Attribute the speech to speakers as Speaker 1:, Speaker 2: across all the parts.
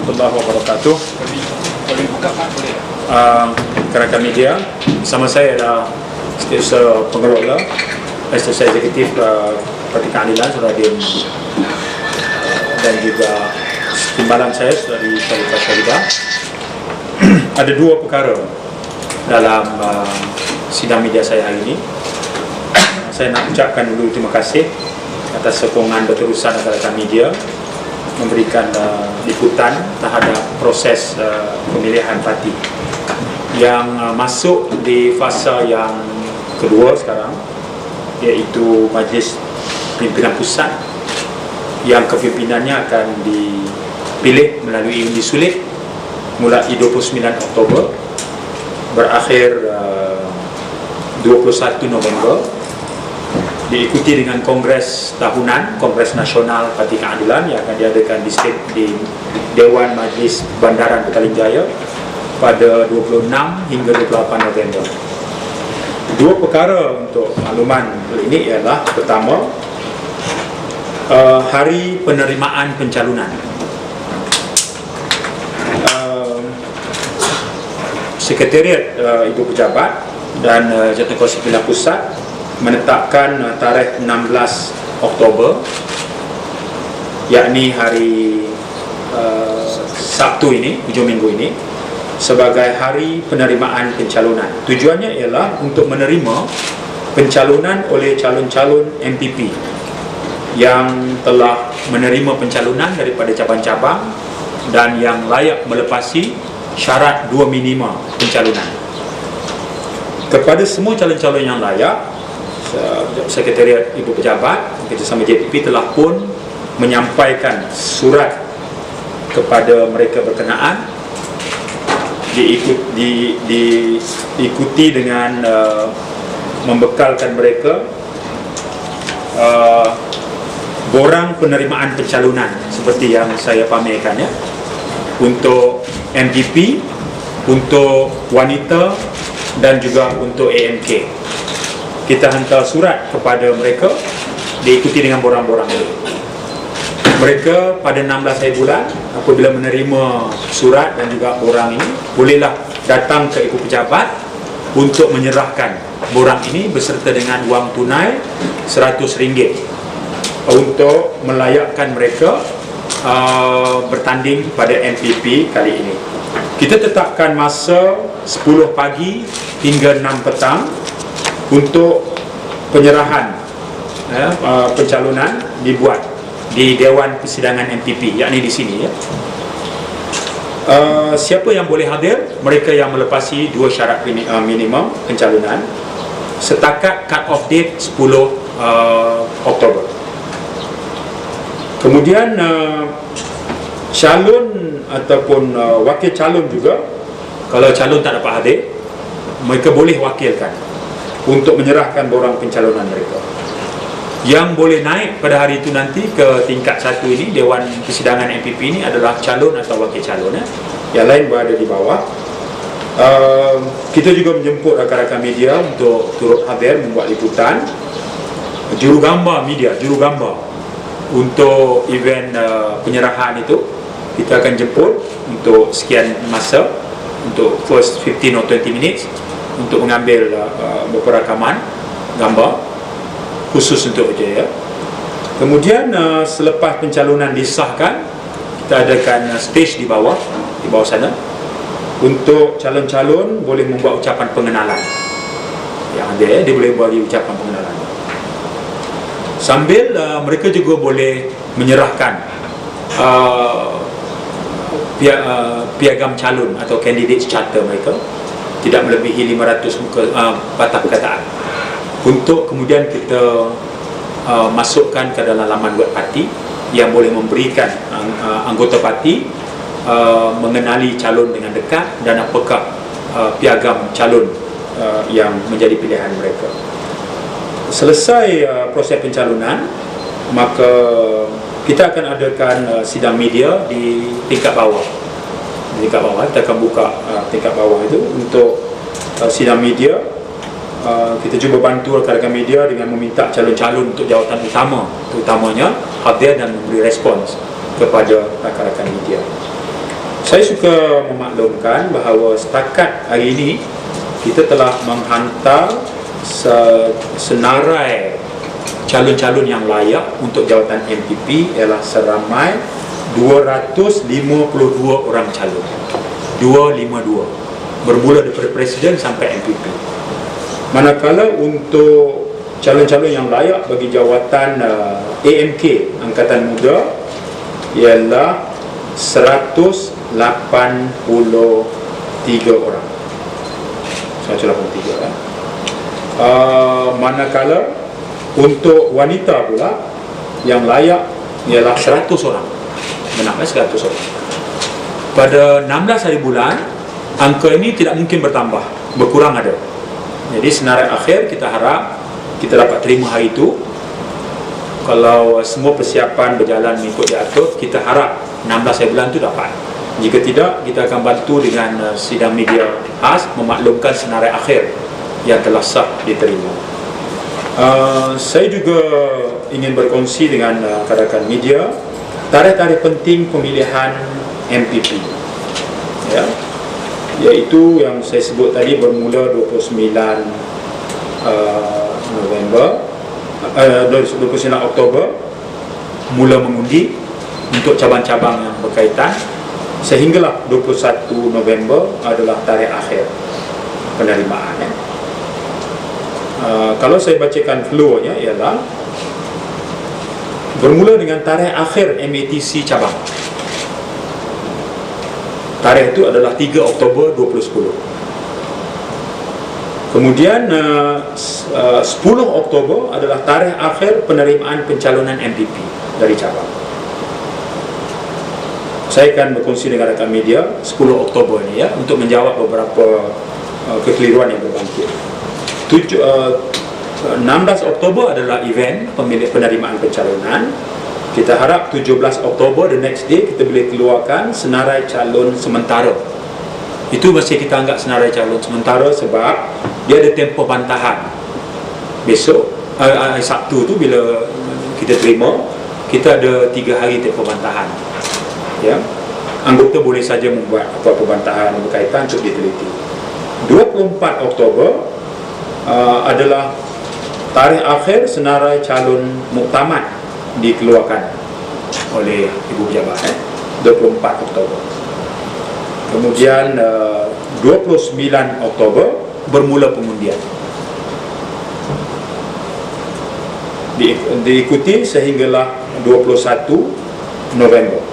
Speaker 1: warahmatullahi wabarakatuh.
Speaker 2: Boleh buka Pak? Boleh.
Speaker 1: Rakan media, bersama saya adalah Setiausaha Pengelola Asosiasi Eksekutif Parti Keadilan Saudara dan juga timbalan saya Saudari Syarifah Syahidah. Ada dua perkara dalam sidang media saya hari ini. Saya nak ucapkan dulu terima kasih atas sokongan berterusan rakan media memberikan liputan terhadap proses pemilihan parti yang masuk di fasa yang kedua sekarang, iaitu Majlis Pimpinan Pusat yang kepimpinannya akan dipilih melalui undi sulit mulai 29 Oktober berakhir 21 November, diikuti dengan Kongres Tahunan, Kongres Nasional Parti Keadilan yang akan diadakan di Dewan Majlis Bandaran Petaling Jaya pada 26 hingga 28 November. Dua perkara untuk makluman ini ialah, pertama, hari penerimaan pencalonan. Sekretariat Ibu Pejabat dan Jawatankuasa Pimpinan Pusat menetapkan tarikh 16 Oktober, yakni hari Sabtu ini, hujung minggu ini, sebagai hari penerimaan pencalonan. Tujuannya ialah untuk menerima pencalonan oleh calon-calon MPP yang telah menerima pencalonan daripada cabang-cabang dan yang layak melepasi syarat 2 minima pencalonan. Kepada semua calon-calon yang layak, Sekretariat Ibu Pejabat kerjasama JPP telah pun menyampaikan surat kepada mereka berkenaan, diikuti dengan membekalkan mereka borang penerimaan pencalonan seperti yang saya pamerkan, ya, untuk MPP, untuk wanita dan juga untuk AMK. Kita hantar surat kepada mereka, diikuti dengan borang-borang itu. Mereka pada 16 hari bulan apabila menerima surat dan juga borang ini, bolehlah datang ke Ibu Pejabat untuk menyerahkan borang ini beserta dengan wang tunai RM100 untuk melayakkan mereka bertanding pada MPP kali ini. Kita tetapkan masa 10 pagi hingga 6 petang untuk penyerahan pencalonan dibuat di Dewan Persidangan MPP, yakni di sini, ya. Siapa yang boleh hadir? Mereka yang melepasi dua syarat minimum pencalonan setakat cut off date 10 Oktober. Kemudian calon ataupun wakil calon juga, kalau calon tak dapat hadir, mereka boleh wakilkan untuk menyerahkan borang pencalonan mereka. Yang boleh naik pada hari itu nanti ke tingkat 1 ini, Dewan Persidangan MPP ini, adalah calon atau wakil calon, ya. Yang lain berada di bawah. Kita juga menjemput rakan-rakan media untuk turut hadir membuat liputan. Jurugambar media, jurugambar untuk event penyerahan itu kita akan jemput untuk sekian masa, untuk first 15 or 20 minutes untuk mengambil beberapa rakaman gambar khusus untuk dia, ya. Kemudian selepas pencalonan disahkan, kita adakan stage di bawah sana untuk calon-calon boleh membuat ucapan pengenalan. Yang ada, dia boleh buat ucapan pengenalan. Sambil mereka juga boleh menyerahkan piagam calon atau candidate charter mereka, tidak melebihi 500 muka patah perkataan, untuk kemudian kita masukkan ke dalam laman web parti yang boleh memberikan anggota parti mengenali calon dengan dekat dan apakah piagam calon yang menjadi pilihan mereka. Selesai proses pencalonan, maka kita akan adakan sidang media di tingkat bawah. Kita akan buka tingkat bawah itu untuk sidang media. Kita cuba bantu rakan-rakan media dengan meminta calon-calon untuk jawatan utamanya hadir dan memberi respons kepada rakan-rakan media. Saya suka memaklumkan bahawa setakat hari ini kita telah menghantar senarai calon-calon yang layak untuk jawatan MPP ialah seramai 252 orang calon. 252 bermula daripada Presiden sampai MPP. Manakala untuk calon-calon yang layak bagi jawatan AMK Angkatan Muda ialah 183 orang. 183 manakala untuk wanita pula yang layak ialah 100 orang. Benar, 100 orang. Pada 16 hari bulan, angka ini tidak mungkin bertambah, berkurang ada. Jadi senarai akhir kita harap kita dapat terima hari itu. Kalau semua persiapan berjalan mengikut diatur, kita harap 16 hari bulan itu dapat. Jika tidak, kita akan bantu dengan sidang media khas memaklumkan senarai akhir yang telah sah diterima. Saya juga ingin berkongsi dengan rakan media tarikh-tarikh penting pemilihan MPP, ya, iaitu yang saya sebut tadi bermula 29 Oktober mula mengundi untuk cabang-cabang yang berkaitan, sehinggalah 21 November adalah tarikh akhir penerimaan. Kalau saya bacakan flow-nya ialah bermula dengan tarikh akhir MATC cabang. Tarikh itu adalah 3 Oktober 2010. Kemudian 10 Oktober adalah tarikh akhir penerimaan pencalonan MPP dari cabang. Saya akan berkongsi dengan rakan media 10 Oktober ini, ya, untuk menjawab beberapa kekeliruan yang berbangkit. 16 Oktober adalah event penerimaan pencalonan. Kita harap 17 Oktober, the next day, kita boleh keluarkan senarai calon sementara. Itu masih kita anggap senarai calon sementara sebab dia ada tempoh bantahan. Besok, Sabtu tu bila kita terima, kita ada 3 hari tempoh bantahan. Ya, anggota boleh saja membuat apa-apa bantahan berkaitan untuk diteliti. 24 Oktober adalah tarikh akhir senarai calon muktamad dikeluarkan oleh Ibu Pejabat, 24 Oktober. Kemudian 29 Oktober bermula pengundian, diikuti sehinggalah 21 November.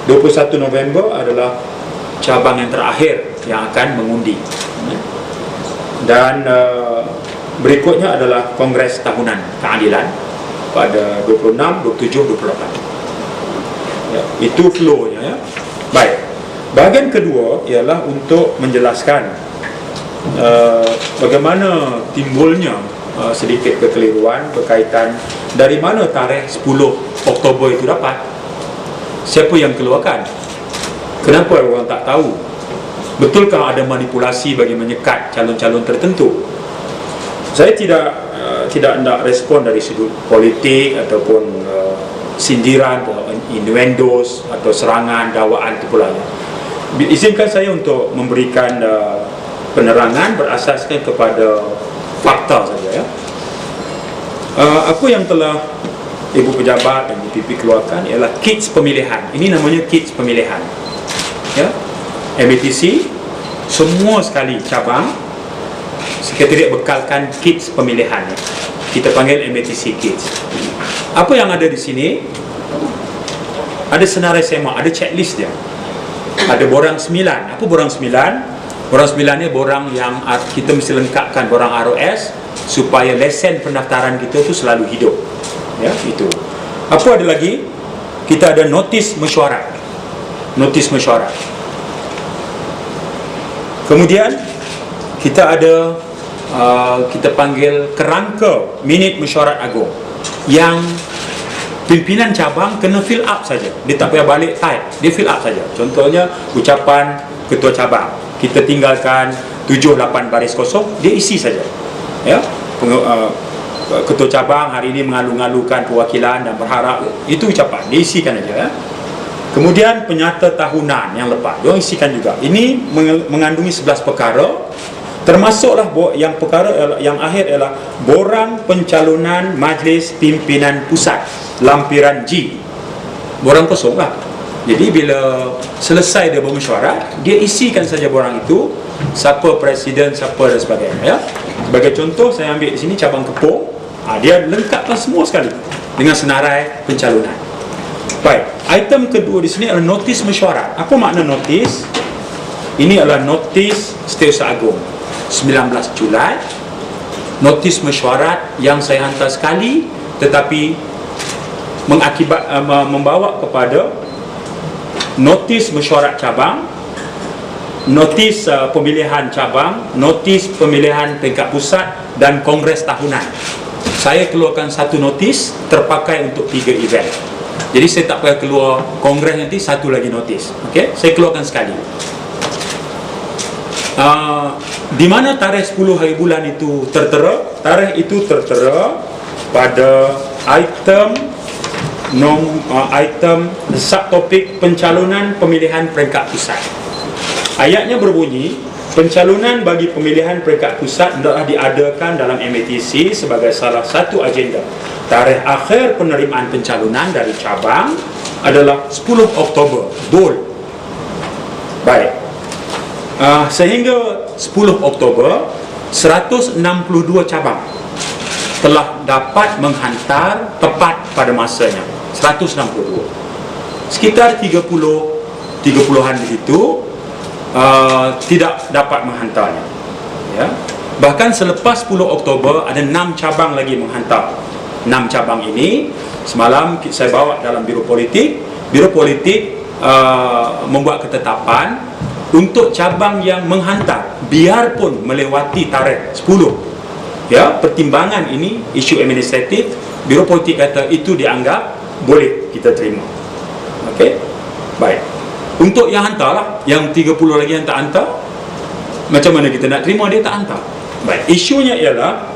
Speaker 1: 21 November adalah cabang yang terakhir yang akan mengundi. Dan berikutnya adalah Kongres Tahunan Keadilan pada 26, 27, 28. Ya, itu flow-nya, ya. Baik. Bahagian kedua ialah untuk menjelaskan bagaimana timbulnya sedikit kekeliruan berkaitan dari mana tarikh 10 Oktober itu dapat. Siapa yang keluarkan? Kenapa orang tak tahu? Betulkah ada manipulasi bagi menyekat calon-calon tertentu? Saya tidak hendak respon dari sudut politik ataupun sindiran atau innuendos atau serangan, dakwaan itu pula. Izinkan saya untuk memberikan penerangan berasaskan kepada fakta saja, ya. Apa yang telah Ibu Pejabat dan DPP keluarkan ialah kits pemilihan. Ini namanya kits pemilihan, ya. MATC semua sekali cabang sekretariat bekalkan kits pemilihan, ya. Kita panggil MATC kits. Apa yang ada di sini? Ada senarai semak, ada checklist dia. Ada borang 9. Apa borang 9? Borang 9 ni borang yang kita mesti lengkapkan, borang ROS, supaya lesen pendaftaran kita tu selalu hidup. Ya, itu. Apa ada lagi? Kita ada notis mesyuarat. Notis mesyuarat. Kemudian kita ada kita panggil kerangka minit mesyuarat agung yang pimpinan cabang kena fill up saja. Dia tak payah balik type, dia fill up saja. Contohnya ucapan ketua cabang, kita tinggalkan 7-8 baris kosong, dia isi saja. Ya, ketua cabang hari ini mengalu-ngalukan perwakilan dan berharap itu ucapan dia isikan aja. Kemudian penyata tahunan yang lepas dia isikan juga. Ini mengandungi 11 perkara, termasuklah yang perkara yang akhir ialah borang pencalonan Majlis Pimpinan Pusat lampiran G. Borang kosong lah. Jadi bila selesai dia bermesyuarat, dia isikan saja borang itu, siapa presiden, siapa dan sebagainya, ya. Sebagai contoh, saya ambil di sini cabang Kepong, dia lengkapkan semua sekali dengan senarai pencalonan. Baik, item kedua di sini adalah notis mesyuarat. Apa makna notis? Ini adalah notis Setiausaha Agung 19 Julai. Notis mesyuarat yang saya hantar sekali, tetapi membawa kepada notis mesyuarat cabang, notis pemilihan cabang, notis pemilihan peringkat pusat dan kongres tahunan. Saya keluarkan satu notis terpakai untuk 3 event. Jadi saya tak payah keluar kongres nanti satu lagi notis. Okey, saya keluarkan sekali. Di mana tarikh 10 hari bulan itu tertera? Tarikh itu tertera pada item subtopik pencalonan pemilihan peringkat pusat. Ayatnya berbunyi, pencalonan bagi pemilihan peringkat pusat hendaklah diadakan dalam MATC sebagai salah satu agenda. Tarikh akhir penerimaan pencalonan dari cabang adalah 10 Oktober. Bold. Baik. Sehingga 10 Oktober 162 cabang telah dapat menghantar tepat pada masanya. 162. Sekitar 30-an begitu tidak dapat menghantarnya, ya. Bahkan selepas 10 Oktober ada 6 cabang lagi menghantar. 6 cabang ini semalam saya bawa dalam Biro Politik. Biro Politik membuat ketetapan untuk cabang yang menghantar biarpun melewati tarikh 10, ya, pertimbangan ini isu administratif. Biro Politik kata itu dianggap boleh kita terima. Okey, baik. Untuk yang hantarlah, yang 30 lagi yang tak hantar, macam mana kita nak terima dia tak hantar? Baik, isunya ialah